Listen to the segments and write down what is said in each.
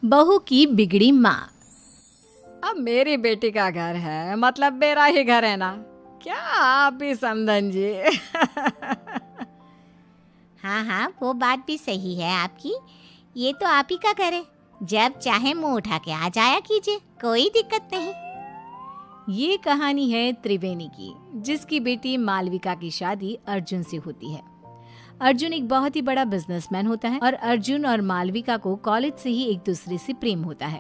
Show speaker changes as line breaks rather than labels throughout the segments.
बहू की बिगड़ी माँ।
अब मेरी बेटी का घर है, मतलब मेरा ही घर है ना। क्या आप भी समधन जी?
हाँ हाँ, वो बात भी सही है आपकी। ये तो आप ही का घर है, जब चाहे मुंह उठा के आ जाया कीजिए, कोई दिक्कत नहीं।
ये कहानी है त्रिवेणी की, जिसकी बेटी मालविका की शादी अर्जुन से होती है। अर्जुन एक बहुत ही बड़ा बिजनेसमैन होता है और अर्जुन और मालविका को कॉलेज से ही एक दूसरे से प्रेम होता है।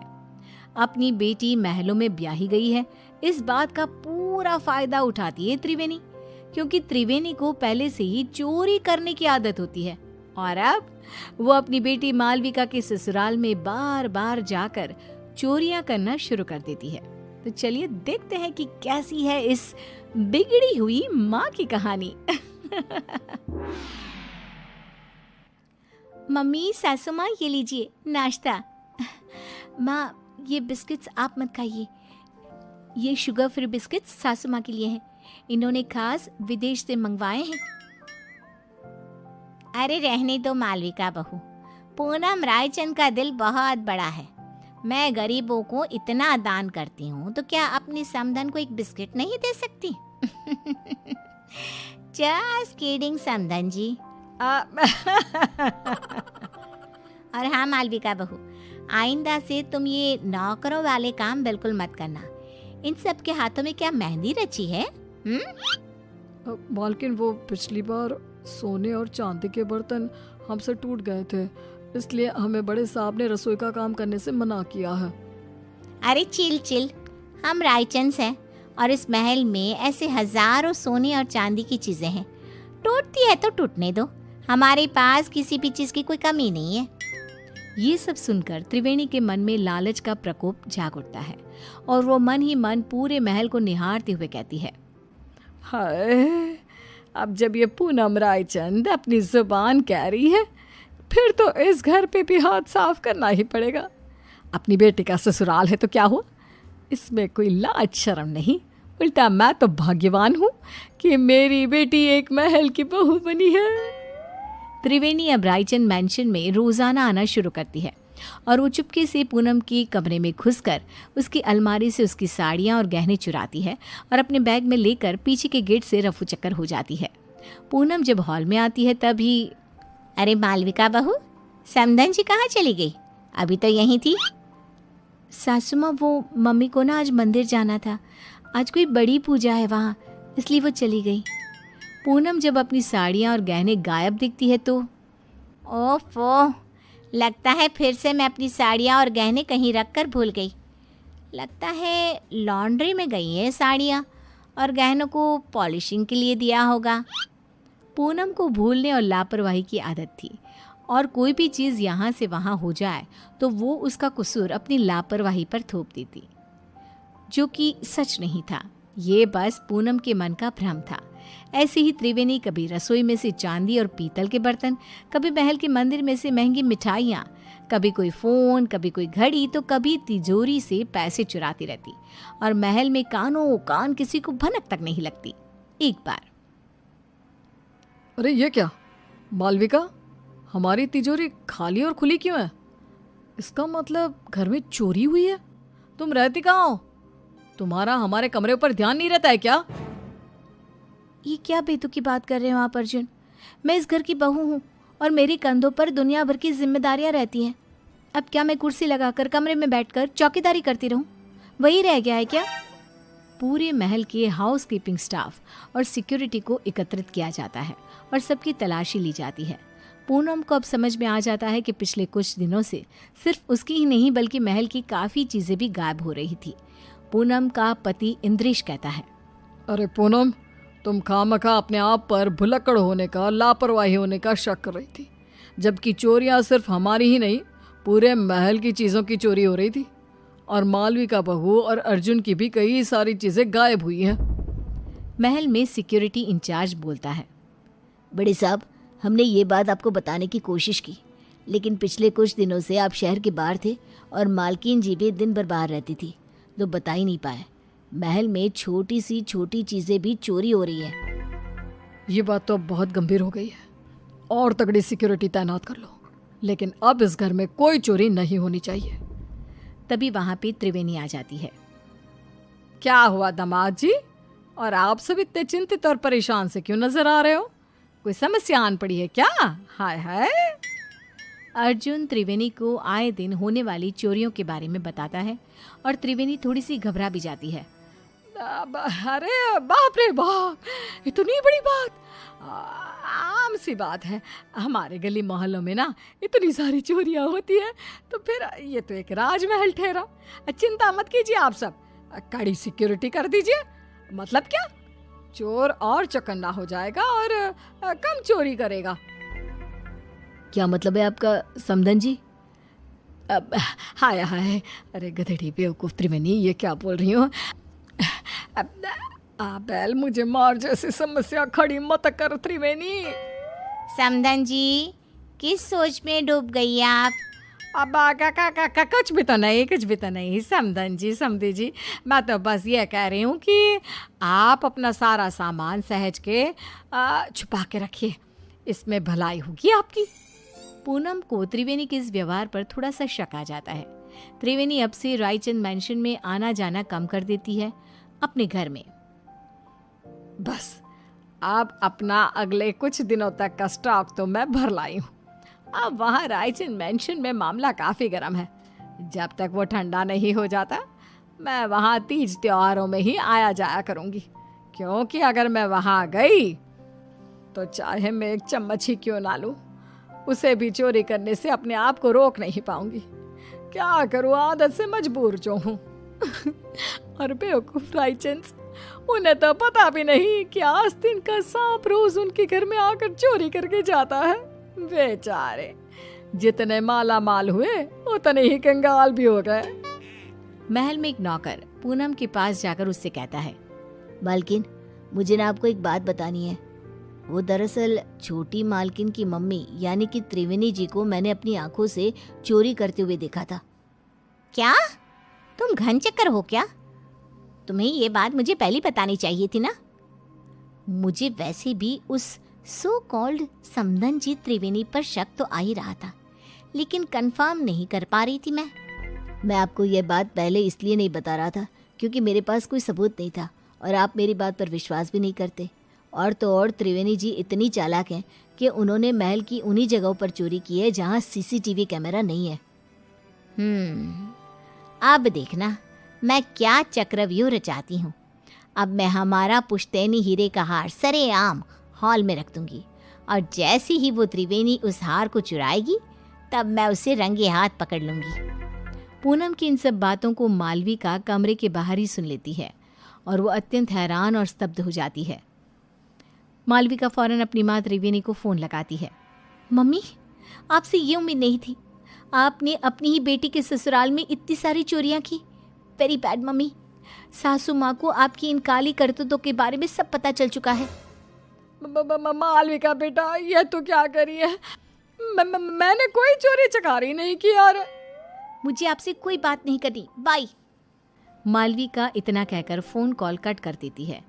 अपनी बेटी महलों में ब्याही गई है, इस बात का पूरा फायदा उठाती है त्रिवेणी, क्योंकि त्रिवेणी को पहले से ही चोरी करने की आदत होती है और अब वो अपनी बेटी मालविका के ससुराल में बार बार जाकर चोरियां करना शुरू कर देती है। तो चलिए देखते हैं कि कैसी है इस बिगड़ी हुई माँ की कहानी।
मम्मी, सासू माँ, ये लीजिए नाश्ता। माँ, ये बिस्किट्स आप मत खाइए, ये शुगर फ्री बिस्किट्स सासू माँ के लिए हैं, इन्होंने खास विदेश से मंगवाए हैं। अरे रहने दो मालविका बहू, पूनम रायचंद का दिल बहुत बड़ा है। मैं गरीबों को इतना दान करती हूँ तो क्या अपनी समधन को एक बिस्किट नहीं दे सकती? जस्ट किडिंग समधन जी। और हाँ मालविका बहू, आइंदा से तुम ये नौकरों वाले काम बिल्कुल मत करना। इन सब के हाथों में क्या मेहंदी रची है?
मालकिन, वो पिछली बार सोने और चांदी के बर्तन हमसे टूट गए थे, इसलिए हमें बड़े साहब ने रसोई का काम करने से मना किया है।
अरे चिल चिल, हम रायचंद हैं और इस महल में ऐसे हजारों सोने और चांदी की चीजें हैं। टूटती है तो टूटने दो, हमारे पास किसी भी चीज की कोई कमी नहीं है।
ये सब सुनकर त्रिवेणी के मन में लालच का प्रकोप जाग उठता है और वो मन ही मन पूरे महल को निहारते हुए कहती है,
हाय, अब जब ये पूनम रायचंद अपनी जुबान कह रही है, फिर तो इस घर पे भी हाथ साफ करना ही पड़ेगा। अपनी बेटी का ससुराल है तो क्या हुआ, इसमें कोई लाज शर्म नहीं। उल्टा मैं तो भाग्यवान हूँ कि मेरी बेटी एक महल की बहू बनी है।
त्रिवेणी अब रायचंद मैंशन में रोजाना आना शुरू करती है और वो चुपके से पूनम की कमरे में घुसकर उसकी अलमारी से उसकी साड़ियाँ और गहने चुराती है और अपने बैग में लेकर पीछे के गेट से रफू चक्कर हो जाती है। पूनम जब हॉल में आती है तभी,
अरे मालविका बहू, समधन जी कहाँ चली गई? अभी तो यहीं थी।
सासू माँ, वो मम्मी को ना आज मंदिर जाना था, आज कोई बड़ी पूजा है वहाँ, इसलिए वो चली गई। पूनम जब अपनी साड़ियाँ और गहने गायब दिखती है तो,
ओफो, लगता है फिर से मैं अपनी साड़ियाँ और गहने कहीं रख कर भूल गई। लगता है लॉन्ड्री में गई है साड़ियाँ और गहनों को पॉलिशिंग के लिए दिया होगा।
पूनम को भूलने और लापरवाही की आदत थी और कोई भी चीज़ यहाँ से वहाँ हो जाए तो वो उसका कसूर अपनी लापरवाही पर थोप देती, जो कि सच नहीं था। ये बस पूनम के मन का भ्रम था। ऐसे ही त्रिवेणी कभी रसोई में से चांदी और पीतल के बर्तन, कभी महल के मंदिर में से महंगी मिठाइयाँ, कभी कोई फ़ोन, कभी कोई घड़ी, तो कभी तिजोरी से पैसे चुराती रहती और महल में कानों कान किसी को भनक तक नहीं लगती। एक बार,
अरे ये क्या मालविका, हमारी तिजोरी खाली और खुली क्यों है? इसका मतलब घर में चोरी हुई है। तुम रहती कहाँ हो? तुम्हारा हमारे कमरे ऊपर ध्यान नहीं रहता है क्या?
ये क्या बेतुकी बात कर रहे हो आप अर्जुन? मैं इस घर की बहू हूँ और मेरे कंधों पर दुनिया भर की जिम्मेदारियाँ रहती हैं। अब क्या मैं कुर्सी लगाकर कमरे में बैठकर चौकीदारी करती रहूँ? वही रह गया है क्या? पूरे महल के हाउस कीपिंग स्टाफ और सिक्योरिटी को एकत्रित किया जाता है और सबकी तलाशी ली जाती है। पूनम को अब समझ में आ जाता है कि पिछले कुछ दिनों से सिर्फ उसकी ही नहीं बल्कि महल की काफ़ी चीज़ें भी गायब हो रही थी। पूनम का पति इंद्रेश कहता है,
अरे पूनम, तुम खामखा अपने आप पर भुलक्कड़ होने का, लापरवाही होने का शक कर रही थी, जबकि चोरियां सिर्फ हमारी ही नहीं, पूरे महल की चीज़ों की चोरी हो रही थी और मालविका बहू और अर्जुन की भी कई सारी चीज़ें गायब हुई हैं।
महल में सिक्योरिटी इंचार्ज बोलता है,
बड़े साहब, हमने ये बात आपको बताने की कोशिश की, लेकिन पिछले कुछ दिनों से आप शहर के बाहर थे और मालकिन जी भी दिन भर बाहर रहती थी, तो बता ही नहीं पाए। महल में छोटी सी छोटी चीज़ें भी चोरी हो रही है।
ये बात तो अब बहुत गंभीर हो गई है और तगड़ी सिक्योरिटी तैनात कर लो, लेकिन अब इस घर में कोई चोरी नहीं होनी चाहिए।
तभी वहां पे त्रिवेणी आ जाती है।
क्या हुआ दामाद जी? और आप सब इतने चिंतित और परेशान से क्यों नजर आ रहे हो? कोई समस्या आन पड़ी है क्या? हाय हाय।
अर्जुन त्रिवेणी को आए दिन होने वाली चोरियों के बारे में बताता है और त्रिवेणी थोड़ी सी घबरा भी जाती है।
अरे बाप रे बाप, इतनी बड़ी बात! आम सी बात है, हमारे गली मोहल्लों में ना इतनी सारी चोरियां होती है, तो फिर ये तो एक राजमहल ठहरा। चिंता मत कीजिए आप सब, कड़ी सिक्योरिटी कर दीजिए। मतलब क्या, चोर और चौकन्ना हो जाएगा और कम चोरी करेगा।
क्या मतलब है आपका समधन जी?
हाय हाय, अरे गधेड़ी बेवकूफ त्रिवेणी, ये क्या बोल रही हो? बैल, मुझे मार जैसी समस्या खड़ी मत कर त्रिवेणी।
समधन जी, किस सोच में डूब गई आप?
अब कुछ भी तो नहीं समधन जी, समधी जी, मैं तो बस ये कह रही हूँ कि आप अपना सारा सामान सहेज के छुपा के रखिए, इसमें भलाई होगी आपकी।
पूनम को त्रिवेणी के इस व्यवहार पर थोड़ा सा शक आ जाता है। त्रिवेणी अब से रायचंद मैंशन में आना जाना कम कर देती है अपने घर में।
बस अब अपना अगले कुछ दिनों तक का स्टॉक तो मैं भर लाई हूँ। अब वहाँ रायचंद मैंशन में मामला काफ़ी गर्म है। जब तक वो ठंडा नहीं हो जाता, मैं वहाँ तीज त्योहारों में ही आया जाया करूँगी, क्योंकि अगर मैं वहाँ गई तो चाहे मैं एक चम्मच ही क्यों ना लूँ, उसे भी चोरी करने से अपने आप को रोक नहीं पाऊंगी। क्या करूँ, आदत से मजबूर जो हूँ। और बेवकूफ रायचंद, उन्हें तो पता भी नहीं कि आस्तीन का सांप रोज उनके घर में आकर चोरी करके जाता है। बेचारे जितने माला माल हुए उतने ही कंगाल भी हो गए।
महल में एक नौकर पूनम के पास जाकर उससे कहता है,
मालकिन, मुझे ना आपको एक बात बतानी है। वो दरअसल छोटी मालकिन की मम्मी यानी कि त्रिवेणी जी को मैंने अपनी आंखों से चोरी करते हुए देखा था।
क्या तुम घन चक्कर हो क्या? तुम्हें ये बात मुझे पहले बतानी चाहिए थी ना। मुझे वैसे भी उस सो कॉल्ड समधन जी त्रिवेणी पर शक तो आ ही रहा था, लेकिन कंफर्म नहीं कर पा रही थी मैं
आपको ये बात पहले इसलिए नहीं बता रहा था क्योंकि मेरे पास कोई सबूत नहीं था और आप मेरी बात पर विश्वास भी नहीं करते। और तो और त्रिवेणी जी इतनी चालाक हैं कि उन्होंने महल की उन्हीं जगहों पर चोरी की है जहाँ सीसीटीवी कैमरा नहीं है।
अब देखना मैं क्या चक्रव्यूह रचाती हूँ। अब मैं हमारा पुश्तैनी हीरे का हार सरेआम हॉल में रख दूंगी, और जैसे ही वो त्रिवेणी उस हार को चुराएगी तब मैं उसे रंगे हाथ पकड़ लूंगी।
पूनम की इन सब बातों को मालविका कमरे के बाहर ही सुन लेती है और वो अत्यंत हैरान और स्तब्ध हो जाती है। मालविका फौरन अपनी माँ त्रिवेणी को फ़ोन लगाती है।
मम्मी, आपसे ये उम्मीद नहीं थी। आपने अपनी ही बेटी के ससुराल में इतनी सारी चोरियां की। Very bad mummy. सासू माँ को आपकी इन काली करतूतों के बारे में सब पता चल चुका है।
मालविका बेटा, ये तो क्या करी है? मैंने कोई चोरी चकारी नहीं की। और
मुझे आपसे कोई बात नहीं करनी, बाय।
मालविका इतना कहकर फ़ोन कॉल कट कर देती है।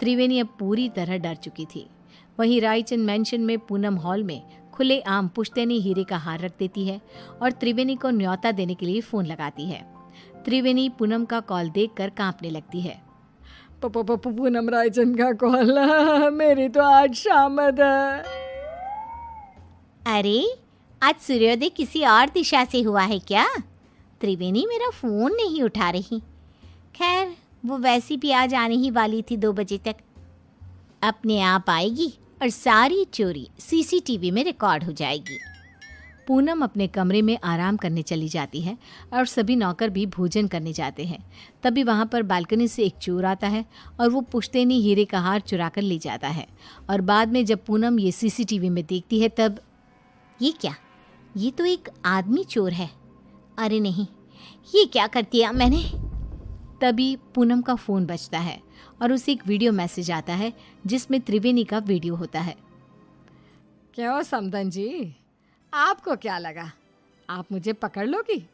त्रिवेणी अब पूरी तरह डर चुकी थी। वहीं रायचंद मैंशन में पूनम हॉल में खुले आम पुश्तैनी हीरे का हार रख देती है और त्रिवेणी को न्योता देने के लिए फ़ोन लगाती है। त्रिवेणी पूनम का कॉल देखकर कांपने लगती है।
पूनम, रायचंद का कॉल, मेरी तो आज शामद है।
अरे, आज सूर्योदय किसी और दिशा से हुआ है क्या? त्रिवेणी मेरा फ़ोन नहीं उठा रही। खैर, वो वैसी भी आज आने ही वाली थी 2 बजे तक। अपने आप आएगी और सारी चोरी सीसीटीवी में रिकॉर्ड हो जाएगी।
पूनम अपने कमरे में आराम करने चली जाती है और सभी नौकर भी भोजन करने जाते हैं। तभी वहाँ पर बालकनी से एक चोर आता है और वो पुश्तैनी हीरे का हार चुरा कर ले जाता है। और बाद में जब पूनम ये सीसीटीवी में देखती है तब,
ये क्या? ये तो एक आदमी चोर है। अरे नहीं, ये क्या कर दिया मैंने?
तभी पूनम का फ़ोन बजता है और उसे एक वीडियो मैसेज आता है जिसमें त्रिवेणी का वीडियो होता है।
क्यों समधन जी, आपको क्या लगा आप मुझे पकड़ लोगी?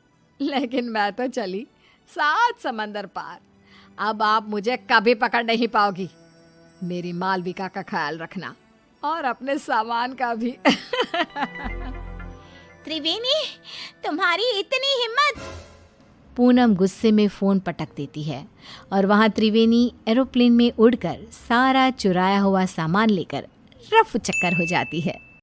लेकिन मैं तो चली 7 समंदर पार। अब आप मुझे कभी पकड़ नहीं पाओगी। मेरी मालविका का ख्याल रखना और अपने सामान का भी।
त्रिवेणी, तुम्हारी इतनी हिम्मत!
पूनम गुस्से में फ़ोन पटक देती है और वहाँ त्रिवेणी एरोप्लेन में उड़कर सारा चुराया हुआ सामान लेकर रफू चक्कर हो जाती है।